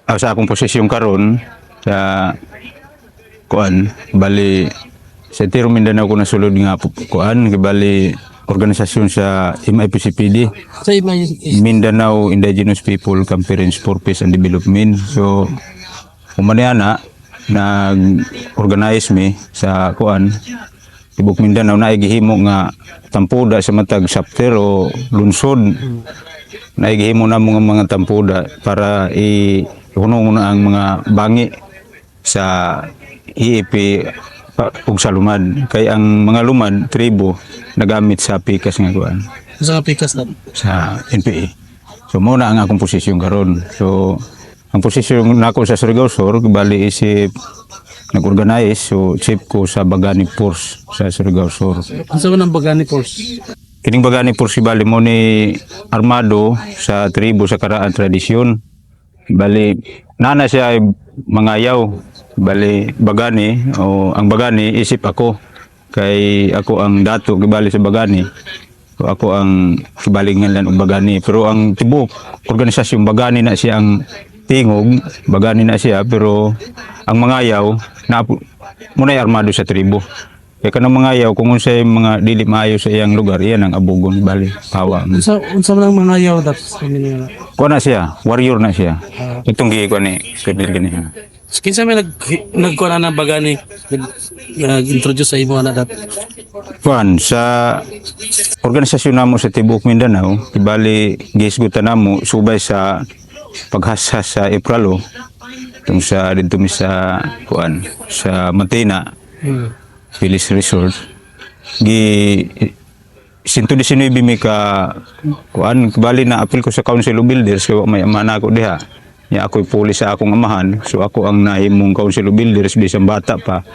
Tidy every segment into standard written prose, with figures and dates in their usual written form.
sa akong posisyon karon sa kuan bali sa Tiro Mindanao ko nasulod nga kuan bali organisasyon sa MIPCPD, Sa iba Mindanao Indigenous People Conference for Peace and Development. So umaniana nag-organize mi sa kuan Tibok Mindanao na gihimo nga tampuda sa matag chapter o lungsod. Naigihimo na mga tampuda para ihunong na ang mga bangi sa IEP ug sa lumad. Kay ang mga lumad, tribo, nagamit sa pikas nga kuan sa pikas na. sa NPA. So mao na ang akong posisyon karon. So ang posisyon nako sa Surigao Sur bali isip nag-organize, so chief ko sa Bagani Force sa Surigao Sur. Sa unang Bagani Force. Kining Bagani Force bali mo ni armado sa tribo sa karaan tradisyon. Bali nana siya ay mangayaw. Bali Bagani o ang Bagani isip ako kay ako ang dato gibali sa Bagani. So ako ang kibalingan og Bagani, pero ang tibok organisasyon Bagani na siya ang tingog, Bagani na siya, pero ang mangayaw na munay armado sa tribo. Kaya kanang mangayaw kung unsay mga dili maayo sa iyang lugar, iyan ang abugon bali pawa. Unsa man ang mga yaw dat sa minyo. Kuha na siya, warrior na siya. Itong giko ni Kedil gani. Kinsa may nagkuha na ng Bagani nag-introduce sa imo na dat. Kuan sa organisasyon namo sa Tibok Mindanao, ibali gisgutan namo subay sa paghasas sa Apralo tung sa dito mi sa kuan sa Matina Village Resort gi 119 mi ka kuan bali na apil ko sa Council of Builders kay may amana ako diha nya ako'y pulis sa akong amahan, so ako ang nahimong Council of Builders bisang bata pa.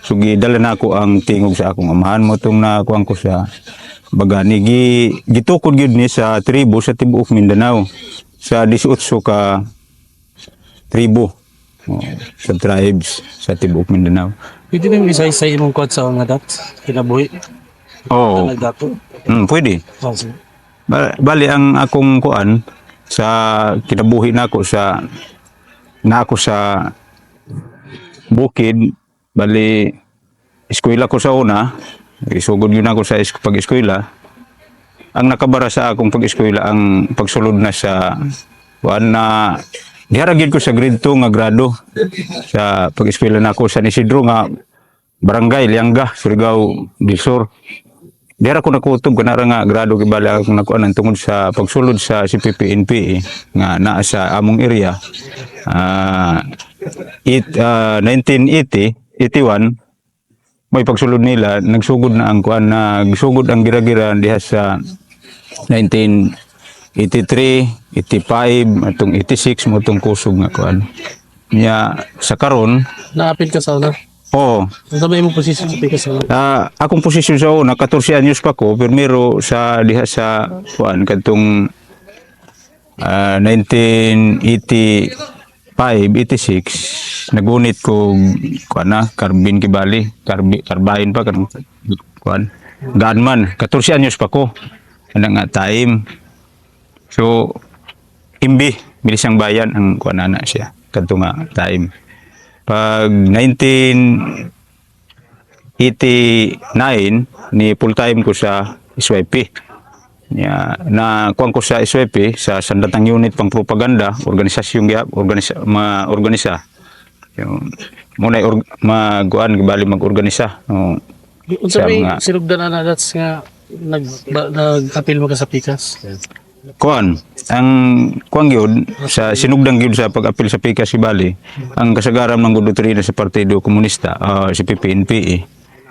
So gidala na ako ang tingog sa akong amahan mo tong nakuan ko sa Bagani gitukod gyud ni sa tribo sa tibuok Mindanao sa 18 ka tribo sa tribes sa tibuok Mindanao. Pwede ba isa-isa imong kuha sa mga dat kinabuhi Oo. nagdato. Pwede. Sige. Bali ang akong kuan sa kinabuhi nako sa bukid, bali eskwela ko sa una, isugod yun ako sa pag-eskwela. Ang nakabara sa akong pag-eskwela ang pagsulod na sa kuan na diharagid ko sa grade 2 nga grado sa pag-eskwela nako sa Isidro nga barangay Lianga, Surigao del Sur. Dira ko nakutob kanara nga grado kibali akong nakuan tungod sa pagsulod sa CPP-NPA nga naa sa among area. 1980, 81 may pagsulod nila nagsugod na ang kuan nagsugod ang gira-gira diha sa 1983, 85 atong 86 mo tong kusog nga kuan. Nya sa karon Naapil ka sa una. oo. Unsa ba imong posisyon sa pikas sa una? Akong posisyon sa una, 14 anyos pa ko, pero sa diha sa kuan kadtong 1985, 86 nagunit ko kuan na Carbine Kibali, Carbine pa kan kuan. Gunman, 14 anyos pa ko. Ana nga time. So imbi bilisang bayan ang kuan na siya kadtong nga time. Pag 1989 ni full time ko sa SYP. Na kuan ko sa SYP sa sandatang unit pang propaganda, organisasyon organisa. Yung muna magkuan gibali mag-organisa. Unsa siya may mga- sinugdan na dat nga nag-apil mo ka sa pikas? Kuan ang kuan gyud sa sinugdang gyud sa pag-apil sa Pikas Kibali ang kasagaran ng doktrina sa Partido Komunista si PPNP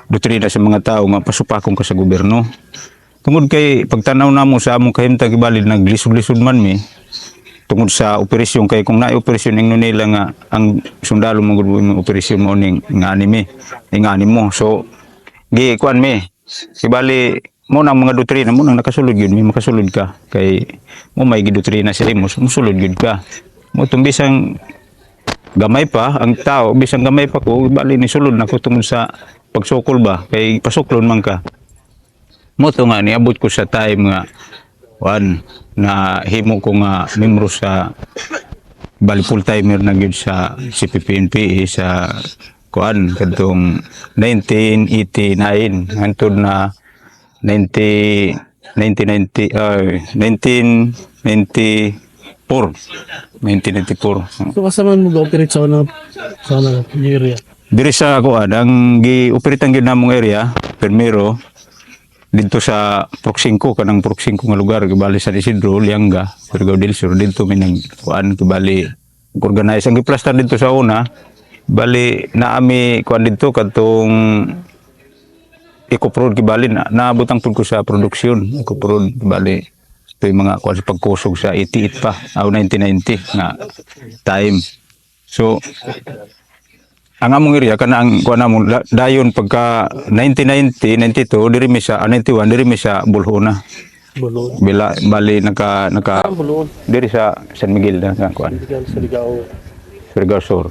doktrina sa mga tao nga pasupakon ka sa gobyerno tungod kay pagtanaw namo sa among kahimtang Kibali naglisod-lisod man mi tungod sa operasyon kay kung naay operasyon ing nila nga ang sundalo mo gud mo operasyon mo ning ngani mi ning ngani mo so gi kuan mi Kibali mo nang mga doktrina mo nang nakasulod yun, may makasulod ka kay mo may gidoktrina sila mo musulod yun ka mo tong bisang gamay pa ang tao bisang gamay pa ko bali ni sulod na ko tungod sa pagsukol ba kay pasuklon man ka mo to nga niabot ko sa time nga na himo ko nga membro sa bali full timer na gyud sa CPP-NPA sa kuan kadtong 1989 hangtod na 90 1990 1994 1994. So kasama mo ga-operate sa una area. Diri sa kuan ang gi-operate gyud namong area primero dito sa Proxingco kanang Proxingco nga lugar gibali San Isidro, Lianga, Surigao del Sur dito may nag kuan gibali organize ang giplastar dito sa una bali naami kuan dito kadtong Ecoprod gibali naabot ang pud ko sa produksyon Ecoprod gibali ito yung mga kuan sa pagkusog sa 88 pa aw 1990 nga time. So ang among area kana ang kuan namon dayon pagka 1990 92 diri mi sa 91 diri mi sa Bulhona. Bulon. Bila bali naka Bulon. diri sa San Miguel na kuan Surigao. Surigao Sur.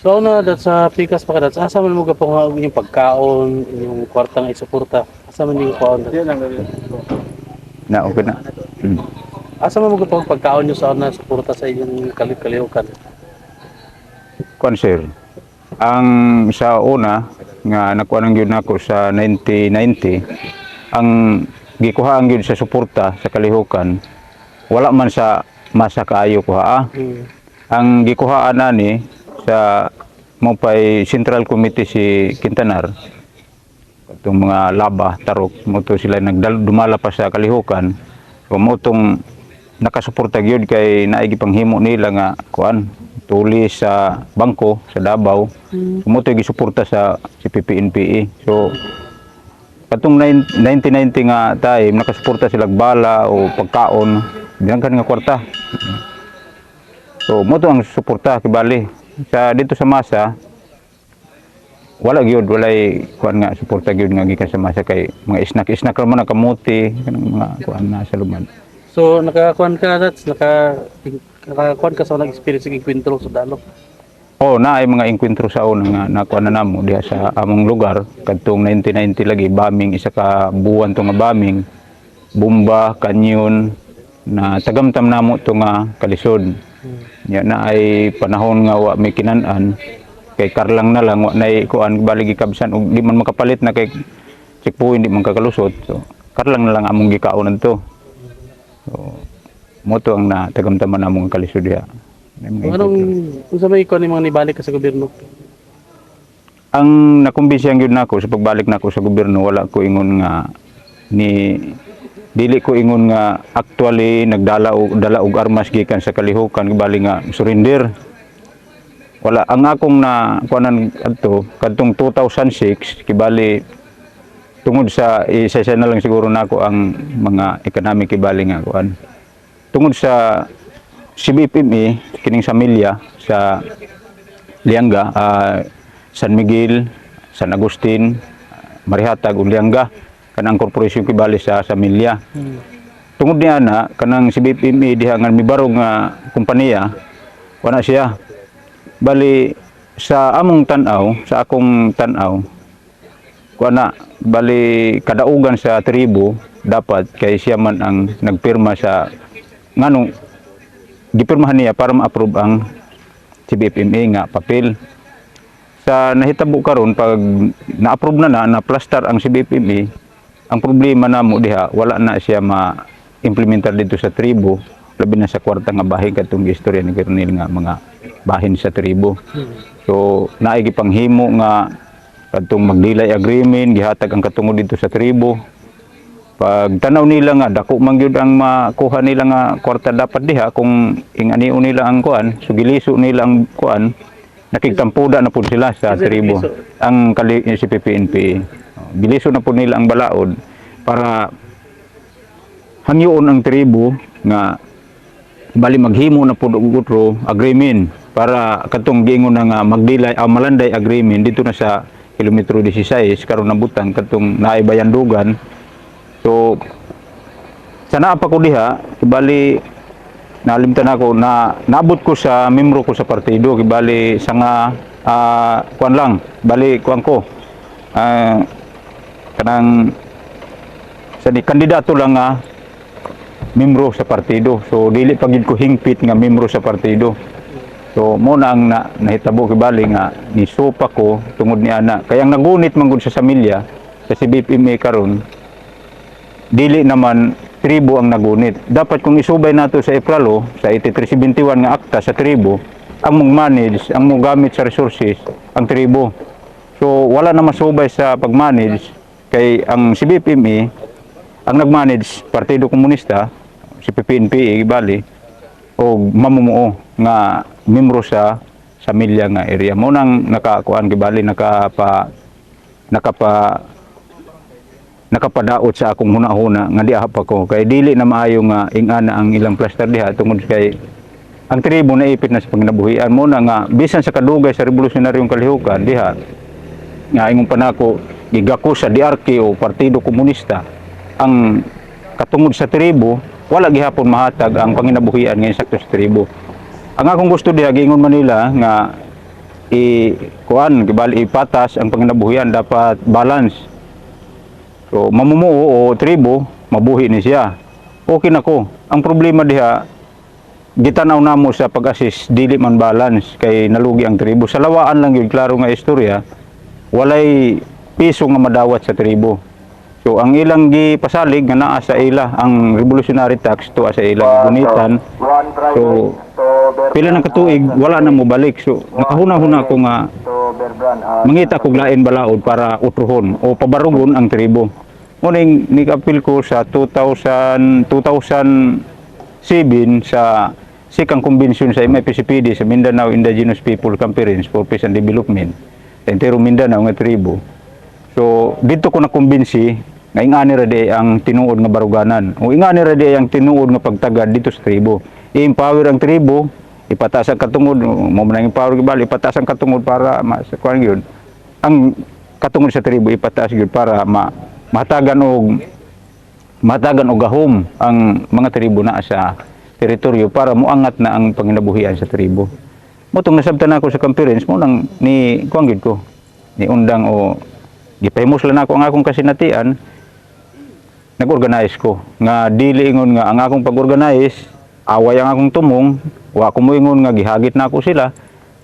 So na dat sa pikas pa kadat asa man mo gapong yung pagkaon, yung kwarta nga isuporta. Asa man yung kaon? Na okay na. Asa man mo gapong pagkaon yung sa na suporta sa inyong kalihukan. Kuan sir. Ang sa una nga nakuha gyud nako sa 1990 ang gikuhaan gyud sa suporta sa kalihukan wala man sa masa kaayo kuha. Ang gikuhaan nani sa mopay Central Committee si Quintanar itong mga laba tarok mo to sila dumala pa sa kalihukan so mo tong nakasuporta gyud kay naigi panghimo nila nga kuan tulis sa bangko sa Davao mo to gisuporta sa CPP-NPA. So katong 1990 nga time nakasuporta sila bala o pagkaon dinangkan nga kwarta. So mo to ang suporta kibali sa dito sa masa wala gyud walay kuan nga suporta gyud nga gikan sa masa kay mga snack ra man kamuti kanang mga kuan na sa luman. So nakakuan ka dat nakakuan ka sa nag-experience ng kwentro sa Dalok. Oh, na ay mga enkwentro sa una nga nakuha na namo diha sa among lugar kadtong 1990 lagi bombing isa ka buwan to nga bombing bomba kanyon na tagamtam namo to nga kalisod. Ya na ay panahon nga wa may kinan-an kay karlang na lang wa nay kuan baligi kabsan ug di man makapalit na kay checkpoint di man kakalusot. So karlang na lang among gikaonan to. So mo to ang natagamtaman namong kalisod diha. Anong unsa may ikaw ni mga nibalik ka sa gobyerno? Ang nakumbinsihan gyud nako sa pagbalik nako sa gobyerno wala ko ingon nga dili ko ingon nga actually dala og armas gikan sa kalihukan bali nga surrender. Wala ang akong na kuanan adto kadtong 2006 kibali tungod sa isa na lang siguro nako ang mga economic kibali nga kuan. Tungod sa CBPME kining samilya sa Lianga, San Miguel, San Agustin, Marihatag ug Lianga kanang korporasyon kibali sa samilya. Tungod niya na kanang CBPME diha nga mibarog nga kompanya wala siya. Bali sa among tan-aw, sa akong tan-aw kuana bali kadaugan sa tribo dapat kay siya man ang nagpirma sa nganong gipirmahan niya para ma-approve ang CBFMA nga papel. Sa nahitabo karon pag na-approve na plastar ang CBFMA, ang problema namo diha wala na siya ma-implementar dito sa tribo, labi na sa kwarta nga bahin kadtong istorya ni Colonel nga mga bahin sa tribo. So naay gipanghimo nga kadtong magdilay agreement gihatag ang katungod dito sa tribo. Pag tanaw nila nga dako man gyud ang makuha nila nga kwarta dapat diha kung ingani nila ang kuan sugiliso nila ang kuan nakigtampuda na pud sila sa tribo ang CPP-NPA. Biliso na pud nila ang balaod para hangyoon ang tribo nga bali maghimo na pud og utro agreement para katong giingon na nga magdilay malanday agreement dito na sa kilometro 16 karon nabutan katong naay Bayandugan. So sana pa ko diha kibali nalimtan ako na naabot ko sa membro ko sa partido kibali sa nga kuan lang bali kuan ko kanang sa ni kandidato lang nga membro sa partido. So dili pa gid ko hingpit nga membro sa partido. So mo na ang nahitabo kibali nga ni sopa ko tungod ni ana. Kaya ang nagunit man gud sa samilya sa CBPMA karon dili naman tribo ang nagunit. Dapat kung isubay nato sa Epralo sa 8371 nga akta sa tribo, ang mag-manage, ang mogamit sa resources ang tribo. So wala na masubay sa pag-manage kay ang CBPMA ang nag-manage Partido Komunista, si PPNP Bali o mamumuo nga membro sa samilya nga area mo nang nakakuan gibali nakapadaot sa akong hunahuna nga diha pa ko kay dili na maayo nga ingana ang ilang plaster diha tungod kay ang tribo na ipit na sa panginabuhian mo na nga bisan sa kadugay sa revolusyonaryong kalihukan diha nga ingon pa nako gigako sa DRK o Partido Komunista ang katungod sa tribo wala gihapon mahatag ang panginabuhian ngayon sakto sa tribo. Ang akong gusto diha giingon Manila nga kuan gibali ipatas ang panginabuhian dapat balance. So mamumuo o tribo mabuhi ni siya. Okay na ko. Ang problema diha gitanaw namo sa pag-assist dili man balance kay nalugi ang tribo. Sa lawaan lang yun klaro nga istorya walay piso nga madawat sa tribo. So ang ilang gipasalig nga naa sa ila ang revolutionary tax to sa ilang gunitan. So pila ng katuig wala na mo balik. So nakahuna-huna ko nga mangita kog lain balaod para utruhon o pabarugon ang tribo. Muning ni-appeal ko sa 2007 sa sikang konbensyon sa MIPCPD sa Mindanao Indigenous People Conference for Peace and Development sa entero Mindanao nga tribo. So dito ko na kumbinsi nga ingani ra di ang tinuod nga baruganan o ingani ra di ang tinuod nga pagtagad dito sa tribo. I-empower ang tribo, ipataas ang katungod, mo man empower gibali ipataas ang katungod para kuan gyud. Ang katungod sa tribo ipataas gyud para mahatagan og gahom ang mga tribo na sa teritoryo para muangat na ang panginabuhian sa tribo. Motong nasabtan ako sa conference mo nang ni kuan gyud ko ni undang o gipahimos lang ako ang akong kasinatian nag-organize ko nga dili ingon nga ang akong pag-organize away ang akong tumong wa ko moingon nga gihagit na ako sila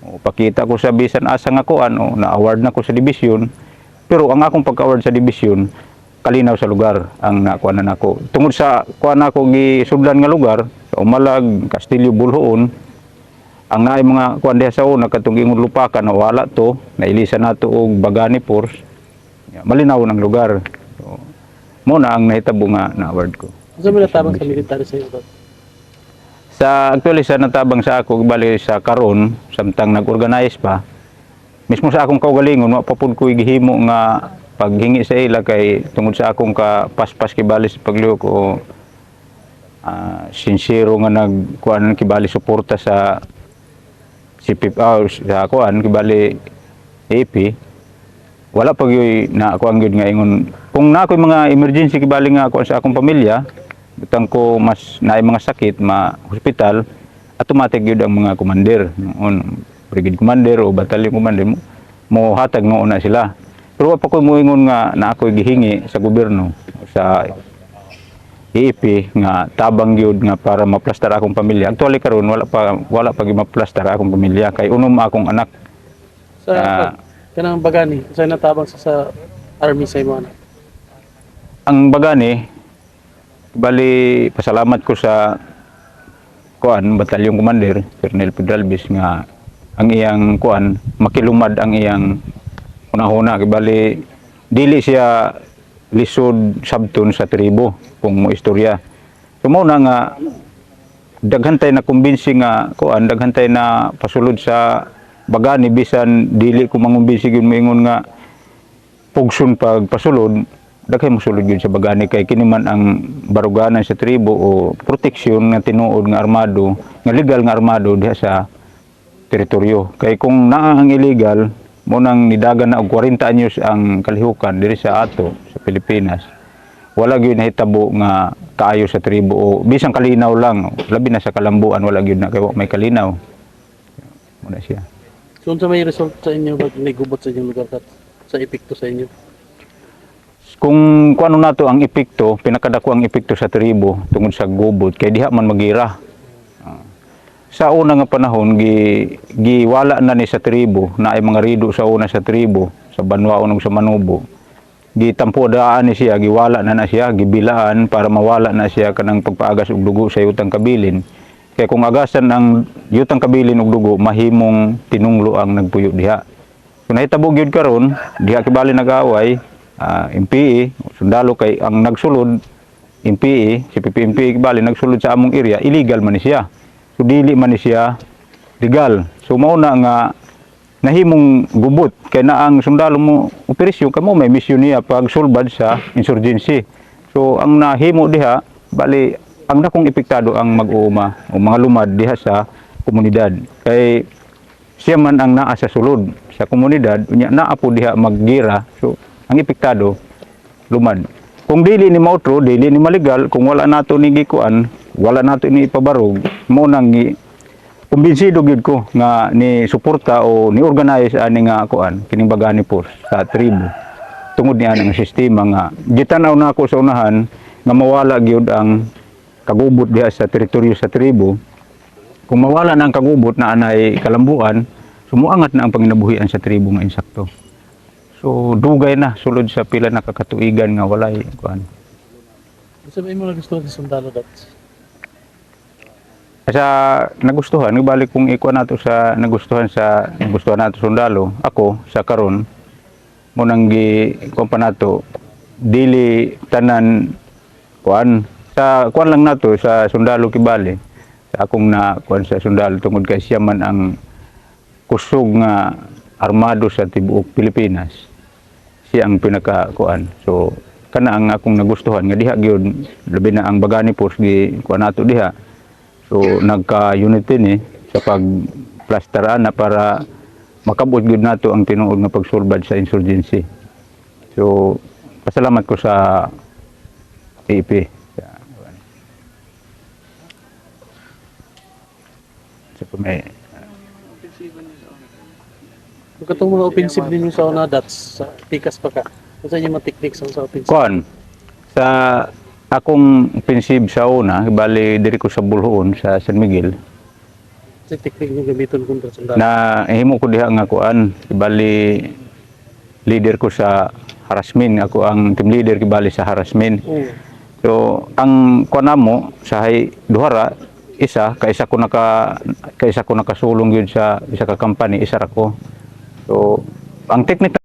o pakita ko sa bisan asa nga kuan o na-award na ko sa division pero ang akong pagka-award sa division kalinaw sa lugar ang nakuan na nako tungod sa kuan nako gisudlan nga lugar sa Umalag, Castillo, Bulhoon ang naay mga kuan diha sa una katong ingon lupakan na wala to nailisan nato og Bagani Force malinaw ang lugar. So, mo na ang nahitabo nga na-award ko. Sa mga natabang sa military sa iyo? Actually sa natabang sa ako, bali sa karon, samtang nag-organize pa, mismo sa akong kaugalingon, mapapod ko gihimo nga paghingi sa ila kay tungod sa akong kapaspas kibali sa pagliho ko sincero nga nagkuan kibali suporta sa sa kuan kibali AP wala pag yoy na ako ang gyud nga ingon kung na ako'y mga emergency kibali nga ako sa akong pamilya butang ko mas naay mga sakit hospital automatic gyud ang mga commander noon brigade commander o battalion commander mo hatag noon na sila pero pa ko moingon nga na ako'y gihingi sa gobyerno sa EEP nga tabang gyud nga para maplastar akong pamilya actually karon wala pa gimaplastar akong pamilya kay unom akong anak Sa kanang Bagani, sa natabang sa army sa imo anak. Ang Bagani bali pasalamat ko sa kuan batalyon commander Colonel Pedralbis nga ang iyang kuan makilumad ang iyang una-una bali dili siya lisod sabton sa tribo kung mo istorya. So mo na nga daghantay na kumbinsi nga kuan daghantay na pasulod sa Bagani bisan dili ko mangumbinsi gyud moingon nga pugson pag pasulod daghay mo sulod gyud sa Bagani kay kini man ang baruganan sa tribo o proteksyon nga tinuod nga armado nga legal nga armado diha sa teritoryo kay kung naa ang illegal mo nang nidagan na og 40 anyos ang kalihukan diri sa ato sa Pilipinas wala gyud nahitabo nga kaayo sa tribo o bisan kalinaw lang labi na sa kalambuan wala gyud na kay may kalinaw mo na siya. So, unsa may result sa inyo pag nagubot sa inyong lugar sa epekto sa inyo? kung kuano nato ang epekto, pinakadako ang epekto sa tribo tungod sa gubot kay diha man magira. Sa una nga panahon giwala na ni sa tribo na ay mga rido sa una sa tribo sa Banwaon ug sa Manubo. Gitampo daan ni siya, giwala na siya, gibilaan para mawala na siya kanang pagpaagas og dugo sa yutang kabilin. Kaya kung agasan ang yutang kabilin og dugo, mahimong tinunglo ang nagpuyo diha. So nahitabo gyud karon, diha kibali nag-away, MPE, sundalo kay ang nagsulod MPE, si PPMPE kibali nagsulod sa among area, illegal man ni siya. So dili man ni siya legal. So mao na nga nahimong gubot kay na ang sundalo mo operasyon kamo may misyon niya pag sulbad sa insurgency. So ang nahimo diha bali ang dakong epektado ang mag-uuma o mga lumad diha sa komunidad. Kay siya man ang naa sa sulod sa komunidad, unya naa po diha maggira. So ang epektado lumad. Kung dili ni mautro, dili ni malegal, kung wala nato ni gikuan, wala nato ni ipabarog, mo nang kumbinsido gyud ko nga ni suporta o ni organize ani nga kuan kining bagani po sa tribo. Tungod niya ang sistema nga gitanaw na ako sa unahan nga mawala gyud ang kagubot diha sa teritoryo sa tribo. Kung mawala na ang kagubot na anay kalambuan, sumuangat na ang panginabuhian sa tribo nga insakto. So dugay na sulod sa pila na kakatuigan nga walay kuan. Sabihin mo nagustuhan sa sundalo dat. Sa nagustuhan, balik kung ikuan nato sa nagustuhan nato sundalo, ako sa karon mo nang gi kuan pa nato dili tanan kuan sa kuan lang nato sa sundalo kibali. Sa akong na kuan sa sundalo tungod kay siya man ang kusog nga armado sa tibuok Pilipinas. Siya ang pinaka kuan. So kana ang akong nagustuhan nga diha gyud labi na ang Bagani Force gi kuan nato diha. So nagka-unity ni sa pagplastaran na para makabot gyud nato ang tinuod nga pagsulbad sa insurgency. So pasalamat ko sa AP. So may Katong mga offensive ninyo sa una dats sa pikas pa ka. Unsa yung mga techniques sa offensive? kuan sa akong offensive sa una, bali diri ko sa Bulhoon sa San Miguel. Sa technique niyo gamiton kontra sundalo. Na himo ko diha nga kuan, bali leader ko sa harassment, ako ang team leader kibali sa harassment. So ang kuan namo sa duhara kaisa ko nakasulong gyud sa isa ka company, isa ra ko. So ang technique